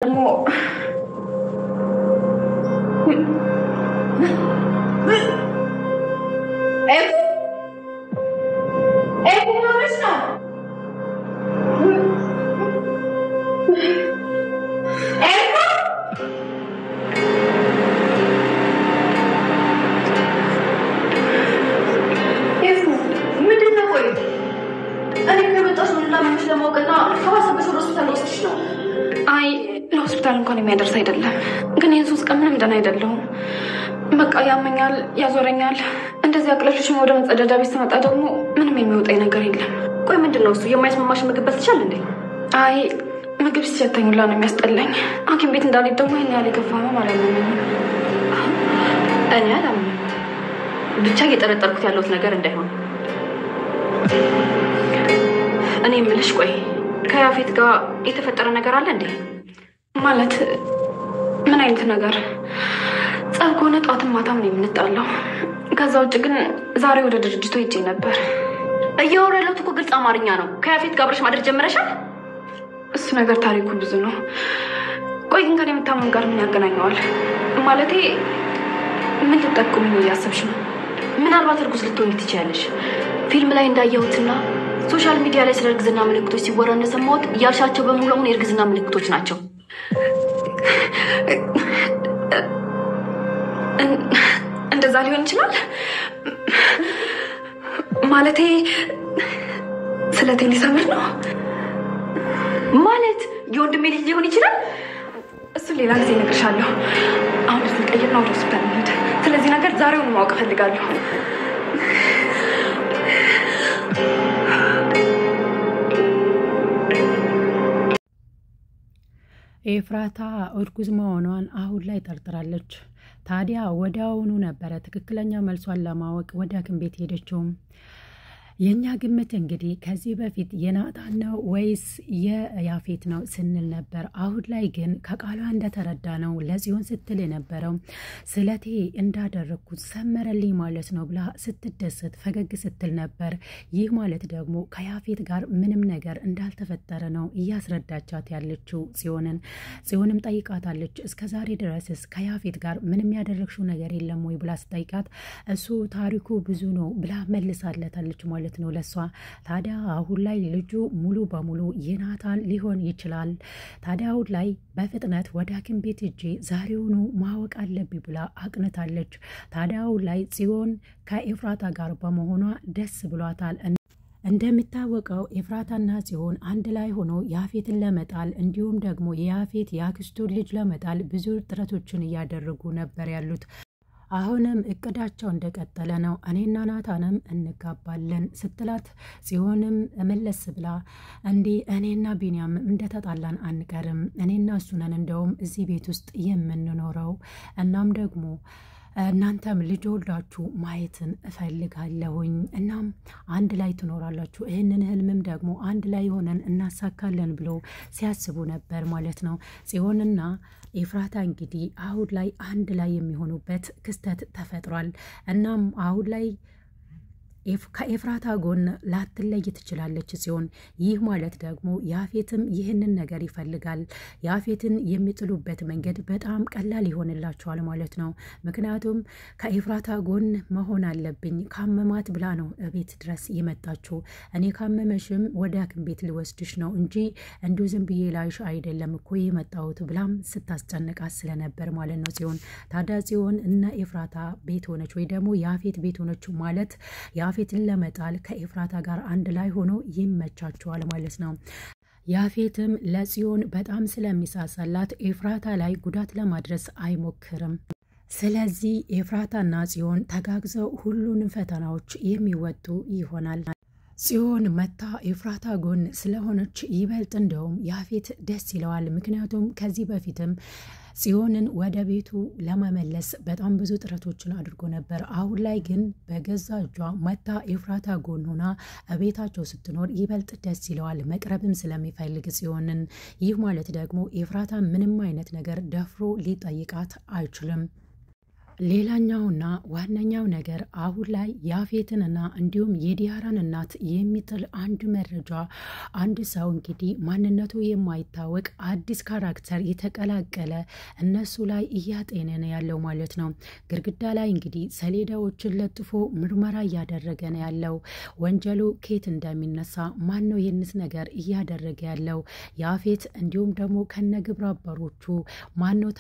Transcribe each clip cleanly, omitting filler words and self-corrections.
もሆስፒታል እንኳን የሚያደርስ አይደለም ግን ኢየሱስ ቀምንም ደና አይደለም በቃ ያመኛል ያዞረኛል እንደዚህ አቅለሽሽ ወደ መጸዳጃ ቤት ተመጣ ደግሞ ምንም የሚወጣኝ ነገር የለም ቆይ ምንድነው እሱ የማይስማማሽ ምግብ በልተሻል እንዴ አይ ምግብ ሲያተኙላ ነው የሚያስጠላኝ አኪም ቤት እንዳልሄድ ደግሞ ይሄን ያለ ገፋማ ማለት ነው እኔ አላም ብቻ እየጠረጠርኩት ያለውት ነገር እንዳይሆን እኔ ምልሽ ቆይ ከያፌት ጋር የተፈጠረ ነገር አለ እንዴ ማለት ምን አይነት ነገር ጸልኮነ ጧትም ማታም ነው የምንጣለው ከዛ ውጭ ግን ዛሬ ወደ ድርጅቱ ሄጄ ነበር እያወራለው እኮ ግልጽ አማርኛ ነው ከያፌት ጋር አብረሽ ማድረግ ጀመረሻል እሱ ነገር ታሪኩ ብዙ ነው ቆይ ግን ከኔ የምታመን ጋር ምን ያገናኘዋል ማለቴ ምን ልትጠቁምኝ እያሰብሽ ነው ምናልባት እርጉዝ ልትሆኚ ትችያለሽ ፊልም ላይ እንዳየሁትና ሶሻል ሚዲያ ላይ ስለ እርግዝና ምልክቶች ሲወራ እንደሰማሁት ያልሻቸው በሙሉ አሁን የእርግዝና ምልክቶች ናቸው እንደዛ ሊሆን ይችላል ማለቴ ስለቴ ሊሰምር ነው ማለት የወንድሜ ልጅ ሊሆን ይችላል እሱ ሌላ ጊዜ እነግርሻለሁ አሁን ልትቀይር ነው ወደ ሆስፒታል እንሂድ ስለዚህ ነገር ዛሬውን ማወቅ እፈልጋለሁ ኤፍራታ እርጉዝ መሆኗን አሁን ላይ ጠርጥራለች ታዲያ ወዲያውኑ ነበረ ትክክለኛ መልሷን ለማወቅ ወደ ሐኪም ቤት ሄደችው የኛ ግምት እንግዲህ ከዚህ በፊት የናታን ነው ወይስ የያፌት ነው ስንል ነበር አሁን ላይ ግን ከቃሏ እንደተረዳ ነው ለጽዮን ስትል የነበረው ስለቴ እንዳደረኩት ሰመረልኝ ማለት ነው ብላ ስትደሰት ፈገግ ስትል ነበር ይህ ማለት ደግሞ ከያፌት ጋር ምንም ነገር እንዳልተፈጠረ ነው እያስረዳቻት ያለችው ጽዮንም ጠይቃታለች እስከዛሬ ድረስስ ከያፌት ጋር ምንም ያደረግሽው ነገር የለም ወይ ብላ ስጠይቃት እሱ ታሪኩ ብዙ ነው ብላ መልሳለታለች ማለት ነው ለሷ ታዲያ አሁን ላይ ልጁ ሙሉ በሙሉ የናታን ሊሆን ይችላል ታዲያ አሁን ላይ በፍጥነት ወደ ሐኪም ቤት ሄጄ ዛሬውኑ ማወቅ አለብኝ ብላ አቅንታለች ታዲያ አሁን ላይ ጽዮን ከኤፍራታ ጋር በመሆኗ ደስ ብሏታል እንደሚታወቀው ኤፍራታና ጽዮን አንድ ላይ ሆኖ ያፌትን ለመጣል እንዲሁም ደግሞ የያፌት ያክስቱን ልጅ ለመጣል ብዙ ጥረቶችን እያደረጉ ነበር ያሉት አሁንም እቅዳቸው እንደቀጠለ ነው እኔና ናታንም እንጋባለን ስትላት ጽዮንም መለስ ብላ እንዴ እኔና ቢንያም እንደተጣላን አንቀርም እኔና እሱ ነን እንደውም እዚህ ቤት ውስጥ የምንኖረው እናም ደግሞ እናንተም ልጅ ወልዳችሁ ማየትን እፈልጋለሁኝ እናም አንድ ላይ ትኖራላችሁ ይሄንን ህልምም ደግሞ አንድ ላይ ሆነን እናሳካለን ብሎ ሲያስቡ ነበር ማለት ነው ጽዮንና ኤፍራታ እንግዲህ አሁን ላይ አንድ ላይ የሚሆኑበት ክስተት ተፈጥሯል እናም አሁን ላይ ከኤፍራታ ጎን ላትለይ ትችላለች ሲሆን ይህ ማለት ደግሞ ያፌትም ይህንን ነገር ይፈልጋል ያፌትን የሚጥሉበት መንገድ በጣም ቀላል ይሆንላቸዋል ማለት ነው ምክንያቱም ከኤፍራታ ጎን መሆን አለብኝ ካመማት ብላ ነው ቤት ድረስ የመጣችው እኔ ካመመሽም ወደ ሐኪም ቤት ልወስድሽ ነው እንጂ እንዲሁ ዝም ብዬ ላይሽ አይደለም እኮ የመጣሁት ብላም ስታስጨንቃት ስለነበር ማለት ነው ታዲያ ጽዮን እና ኤፍራታ ቤት ሆነች ወይ ደግሞ ያፌት ቤት ሆነች ማለት ያፌትን ለመጣል ከኤፍራታ ጋር አንድ ላይ ሆኖ ይመቻቸዋል ማለት ነው ያፌትም ለጽዮን በጣም ስለሚሳሳላት ኤፍራታ ላይ ጉዳት ለማድረስ አይሞክርም ስለዚህ ኤፍራታና ጽዮን ተጋግዘው ሁሉንም ፈተናዎች የሚወጡ ይሆናል ጽዮን መታ ኤፍራታ ጎን ስለሆነች ይበልጥ እንደውም ያፌት ደስ ይለዋል ምክንያቱም ከዚህ በፊትም ጽዮንን ወደ ቤቱ ለመመለስ በጣም ብዙ ጥረቶችን አድርጎ ነበር አሁን ላይ ግን በገዛ እጇ መታ ኤፍራታ ጎን ሆና ቤታቸው ስትኖር ይበልጥ ደስ ይለዋል መቅረብም ስለሚፈልግ ጽዮንን ይህ ማለት ደግሞ ኤፍራታ ምንም አይነት ነገር ደፍሮ ሊጠይቃት አይችልም ሌላኛውና ዋነኛው ነገር አሁን ላይ ያፌትንና እንዲሁም የዲያራን እናት የሚጥል አንድ መረጃ አንድ ሰው እንግዲህ ማንነቱ የማይታወቅ አዲስ ካራክተር የተቀላቀለ እነሱ ላይ እያጤነ ነው ያለው ማለት ነው። ግድግዳ ላይ እንግዲህ ሰሌዳዎችን ለጥፎ ምርመራ እያደረገ ነው ያለው። ወንጀሉ ከየት እንደሚነሳ ማን ነው ይህንስ ነገር እያደረገ ያለው ያፌት እንዲሁም ደግሞ ከነግብረ አበሮቹ ማን ነው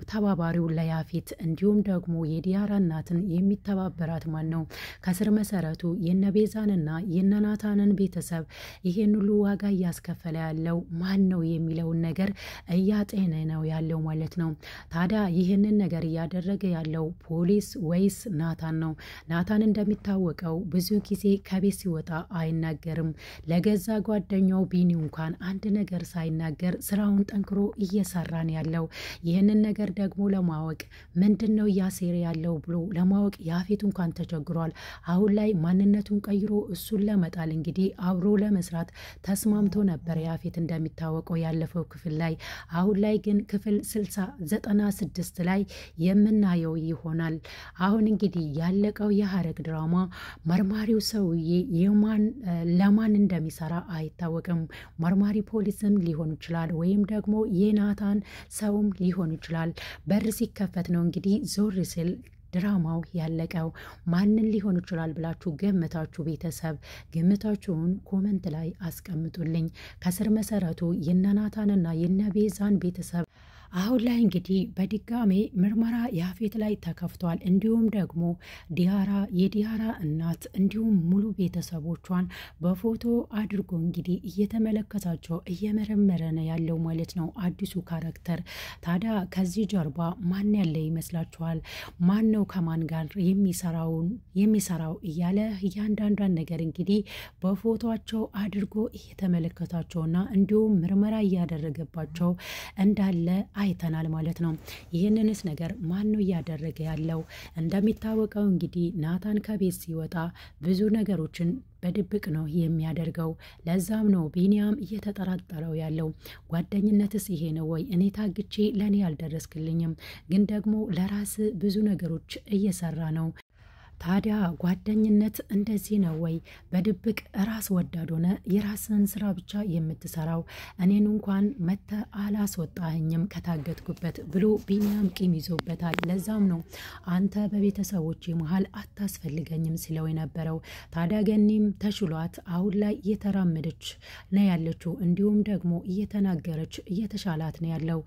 ተባባሪው ለያፌት እንዲሁም ደግሞ የዲያራ እናትን የሚተባበራት ማን ነው? ከስር መሰረቱ የነቤዛንና የነናታንን ቤተሰብ ይሄን ሁሉ ዋጋ እያስከፈለ ያለው ማን ነው የሚለውን ነገር እያጤነ ነው ያለው ማለት ነው። ታዲያ ይህንን ነገር እያደረገ ያለው ፖሊስ ወይስ ናታን ነው? ናታን እንደሚታወቀው ብዙ ጊዜ ከቤት ሲወጣ አይናገርም። ለገዛ ጓደኛው ቢኒ እንኳን አንድ ነገር ሳይናገር ስራውን ጠንክሮ እየሰራን ያለው ይህንን ነገር ደግሞ ለማወቅ ምንድነው ያሴረ ያለው ብሎ ለማወቅ ያፌት እንኳን ተቸግሯል። አሁን ላይ ማንነቱን ቀይሮ እሱን ለመጣል እንግዲህ አብሮ ለመስራት ተስማምቶ ነበር ያፌት እንደሚታወቀው ያለፈው ክፍል ላይ። አሁን ላይ ግን ክፍል 96 ላይ የምናየው ይሆናል። አሁን እንግዲህ ያለቀው የሐረግ ድራማ መርማሪው ሰውዬ ለማን እንደሚሰራ አይታወቅም። መርማሪ ፖሊስም ሊሆን ይችላል ወይም ደግሞ የናታን ሰውም ሊሆን ይችላል። በር ሲከፈት ነው እንግዲህ ዞር ሲል ድራማው ያለቀው። ማንን ሊሆን ይችላል ብላችሁ ገምታችሁ ቤተሰብ ግምታችሁን ኮመንት ላይ አስቀምጡልኝ። ከስር መሰረቱ የነናታንና የነቤዛን ቤተሰብ አሁን ላይ እንግዲህ በድጋሜ ምርመራ ያፌት ላይ ተከፍቷል። እንዲሁም ደግሞ የዲያራ እናት እንዲሁም ሙሉ ቤተሰቦቿን በፎቶ አድርጎ እንግዲህ እየተመለከታቸው እየመረመረ ነው ያለው ማለት ነው አዲሱ ካራክተር። ታዲያ ከዚህ ጀርባ ማን ያለ ይመስላችኋል? ማን ነው ከማን ጋር የሚሰራው እያለ እያንዳንዷን ነገር እንግዲህ በፎቶቸው አድርጎ እየተመለከታቸውና እንዲሁም ምርመራ እያደረገባቸው እንዳለ አይተናል ማለት ነው። ይህንንስ ነገር ማን ነው እያደረገ ያለው? እንደሚታወቀው እንግዲህ ናታን ከቤት ሲወጣ ብዙ ነገሮችን በድብቅ ነው የሚያደርገው። ለዛም ነው ቢኒያም እየተጠራጠረው ያለው። ጓደኝነትስ ይሄ ነው ወይ? እኔ ታግቼ ለኔ ያልደረስክልኝም ግን ደግሞ ለራስ ብዙ ነገሮች እየሰራ ነው። ታዲያ ጓደኝነት እንደዚህ ነው ወይ? በድብቅ ራስ ወዳድ ሆነ የራስን ስራ ብቻ የምትሰራው? እኔን እንኳን መተ አላስወጣኸኝም ከታገትኩበት ብሎ ቢኒያም ቂም ይዞበታል። ለዛም ነው አንተ በቤተሰቦች መሃል አታስፈልገኝም ሲለው የነበረው። ታዲያ ገኒም ተሽሏት አሁን ላይ እየተራመደች ነው ያለችው። እንዲሁም ደግሞ እየተናገረች እየተሻላት ነው ያለው።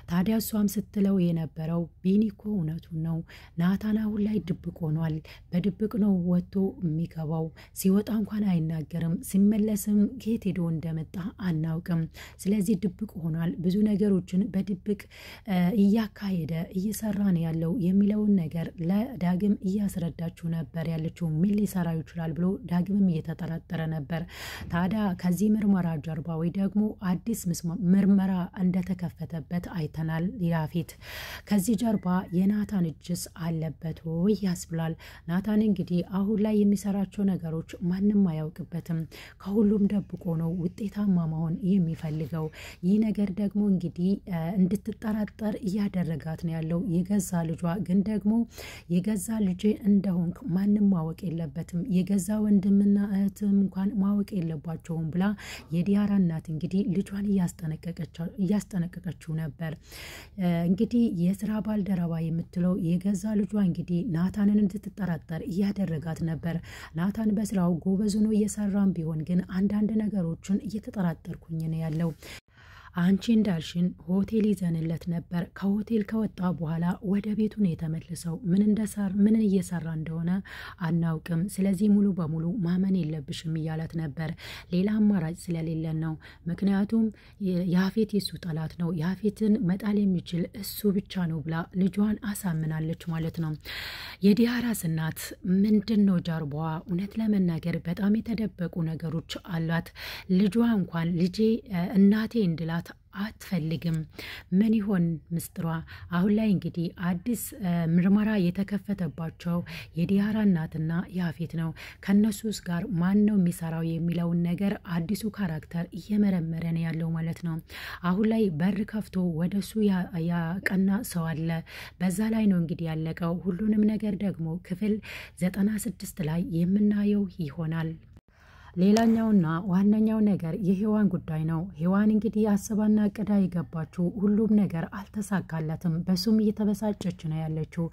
ታዲያ እሷም ስትለው የነበረው ቢኒ እኮ እውነቱን ነው፣ ናታን አሁን ላይ ድብቅ ሆኗል። በድብቅ ነው ወጥቶ የሚገባው። ሲወጣ እንኳን አይናገርም። ሲመለስም ከየት ሄዶ እንደመጣ አናውቅም። ስለዚህ ድብቅ ሆኗል። ብዙ ነገሮችን በድብቅ እያካሄደ እየሰራ ነው ያለው የሚለውን ነገር ለዳግም እያስረዳችው ነበር ያለችው። ምን ሊሰራ ይችላል ብሎ ዳግምም እየተጠራጠረ ነበር። ታዲያ ከዚህ ምርመራ ጀርባ ወይ ደግሞ አዲስ ምርመራ እንደተከፈተበት አይተናል። ያፌት ከዚህ ጀርባ የናታን እጅስ አለበት ወይ ያስብላል። ናታን እንግዲህ አሁን ላይ የሚሰራቸው ነገሮች ማንም አያውቅበትም። ከሁሉም ደብቆ ነው ውጤታማ መሆን የሚፈልገው። ይህ ነገር ደግሞ እንግዲህ እንድትጠራጠር እያደረጋት ነው ያለው። የገዛ ልጇ ግን ደግሞ የገዛ ልጅ እንደሆንክ ማንም ማወቅ የለበትም፣ የገዛ ወንድምና እህትም እንኳን ማወቅ የለባቸውም ብላ የዲያራ እናት እንግዲህ ልጇን እያስጠነቀቀችው ነበር። እንግዲህ የስራ ባልደረባ የምትለው የገዛ ልጇ እንግዲህ ናታንን እንድትጠራጠር እያደረጋት ነበር። ናታን በስራው ጎበዝ ነው እየሰራም ቢሆን ግን አንዳንድ ነገሮችን እየተጠራጠርኩኝ ነው ያለው። አንቺ እንዳልሽን ሆቴል ይዘንለት ነበር። ከሆቴል ከወጣ በኋላ ወደ ቤቱ ነው የተመለሰው። ምን እየሰራ እንደሆነ አናውቅም። ስለዚህ ሙሉ በሙሉ ማመን የለብሽም እያላት ነበር። ሌላ አማራጭ ስለሌለን ነው። ምክንያቱም ያፌት የሱ ጠላት ነው፣ ያፌትን መጣል የሚችል እሱ ብቻ ነው ብላ ልጇን አሳምናለች ማለት ነው። የዲያራስ እናት ምንድን ነው ጀርባዋ? እውነት ለመናገር በጣም የተደበቁ ነገሮች አሏት። ልጇ እንኳን ልጄ እናቴ እንድላት አትፈልግም። ምን ይሆን ምስጥሯ? አሁን ላይ እንግዲህ አዲስ ምርመራ የተከፈተባቸው የዲያራ እናትና ያፌት ነው። ከነሱስ ጋር ማን ነው የሚሰራው የሚለውን ነገር አዲሱ ካራክተር እየመረመረ ነው ያለው ማለት ነው። አሁን ላይ በር ከፍቶ ወደሱ ያቀና ሰው አለ። በዛ ላይ ነው እንግዲህ ያለቀው። ሁሉንም ነገር ደግሞ ክፍል 96 ላይ የምናየው ይሆናል። ሌላኛውና ዋነኛው ነገር የሔዋን ጉዳይ ነው። ሔዋን እንግዲህ አስባና አቅዳ የገባችው ሁሉም ነገር አልተሳካለትም። በሱም እየተበሳጨች ነው ያለችው።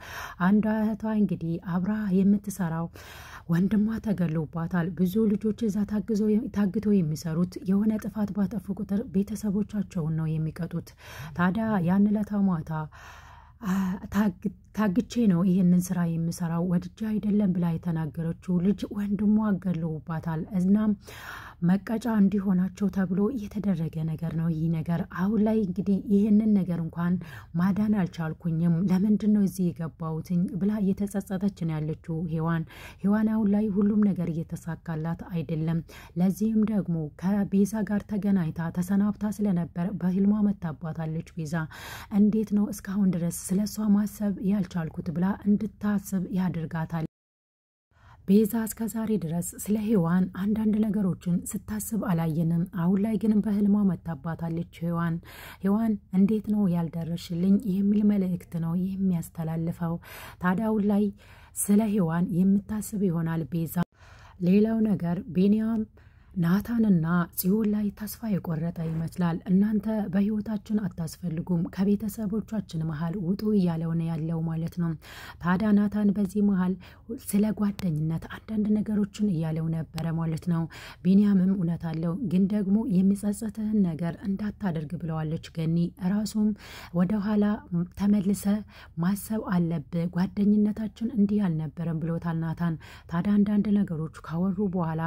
አንዷ እህቷ እንግዲህ አብራ የምትሰራው ወንድሟ ተገሎባታል። ብዙ ልጆች እዛ ታግተው የሚሰሩት የሆነ ጥፋት ባጠፉ ቁጥር ቤተሰቦቻቸውን ነው የሚቀጡት። ታዲያ ያን ዕለት ማታ ታግቼ ነው ይሄንን ስራ የምሰራው ወድጄ አይደለም ብላ የተናገረችው ልጅ ወንድሟ አገለውባታል። እናም መቀጫ እንዲሆናቸው ተብሎ የተደረገ ነገር ነው ይህ ነገር። አሁን ላይ እንግዲህ ይሄንን ነገር እንኳን ማዳን አልቻልኩኝም፣ ለምንድን ነው እዚህ የገባሁትኝ ብላ እየተጸጸተች ነው ያለችው ሔዋን አሁን ላይ ሁሉም ነገር እየተሳካላት አይደለም። ለዚህም ደግሞ ከቤዛ ጋር ተገናኝታ ተሰናብታ ስለነበር በህልሟ መታባታለች። ቤዛ እንዴት ነው እስካሁን ድረስ ስለሷ ማሰብ ያልቻልኩት ብላ እንድታስብ ያደርጋታል። ቤዛ እስከ ዛሬ ድረስ ስለ ሔዋን አንዳንድ ነገሮችን ስታስብ አላየንም። አሁን ላይ ግን በህልሟ መታባታለች። ሔዋን እንዴት ነው ያልደረሽልኝ የሚል መልእክት ነው የሚያስተላልፈው። ታዲያ አሁን ላይ ስለ ሔዋን የምታስብ ይሆናል ቤዛ። ሌላው ነገር ቢኒያም ናታንና ጽዮን ላይ ተስፋ የቆረጠ ይመስላል። እናንተ በህይወታችን አታስፈልጉም፣ ከቤተሰቦቻችን መሃል ውጡ እያለው ነው ያለው ማለት ነው። ታዲያ ናታን በዚህ መሃል ስለ ጓደኝነት አንዳንድ ነገሮችን እያለው ነበረ ማለት ነው። ቢኒያምም እውነት አለው፣ ግን ደግሞ የሚጸጸትህን ነገር እንዳታደርግ ብለዋለች ገኒ። ራሱም ወደ ኋላ ተመልሰ ማሰብ አለብህ፣ ጓደኝነታችን እንዲህ አልነበረም ብሎታል ናታን። ታዲያ አንዳንድ ነገሮች ካወሩ በኋላ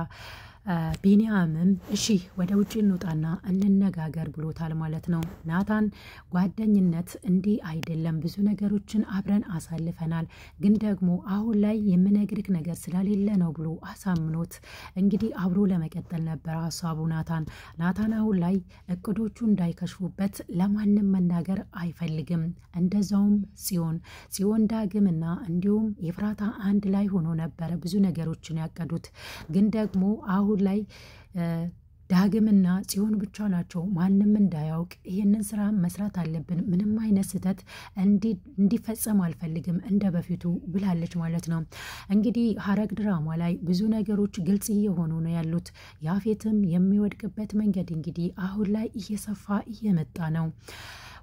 ቢኒያምም እሺ ወደ ውጭ እንውጣና እንነጋገር ብሎታል ማለት ነው። ናታን ጓደኝነት እንዲህ አይደለም፣ ብዙ ነገሮችን አብረን አሳልፈናል፣ ግን ደግሞ አሁን ላይ የምነግርህ ነገር ስለሌለ ነው ብሎ አሳምኖት እንግዲህ አብሮ ለመቀጠል ነበር ሀሳቡ ናታን አሁን ላይ እቅዶቹ እንዳይከሽፉበት ለማንም መናገር አይፈልግም። እንደዛውም ጽዮን ዳግምና እንዲሁም ኤፍራታ አንድ ላይ ሆኖ ነበረ ብዙ ነገሮችን ያቀዱት፣ ግን ደግሞ አሁን ላይ ዳግምና ጽዮን ብቻ ናቸው። ማንም እንዳያውቅ ይሄንን ስራ መስራት አለብን፣ ምንም አይነት ስህተት እንዲፈጸም አልፈልግም እንደ በፊቱ ብላለች ማለት ነው። እንግዲህ ሐረግ ድራማ ላይ ብዙ ነገሮች ግልጽ እየሆኑ ነው ያሉት። ያፌትም የሚወድቅበት መንገድ እንግዲህ አሁን ላይ እየሰፋ እየመጣ ነው።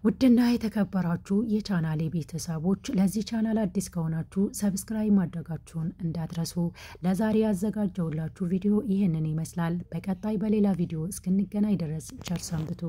ውድና የተከበራችሁ የቻናሌ ቤተሰቦች ለዚህ ቻናል አዲስ ከሆናችሁ ሰብስክራይብ ማድረጋችሁን እንዳትረሱ። ለዛሬ ያዘጋጀውላችሁ ቪዲዮ ይሄንን ይመስላል። በቀጣይ በሌላ ቪዲዮ እስክንገናኝ ድረስ ቸር ሰንብቱ።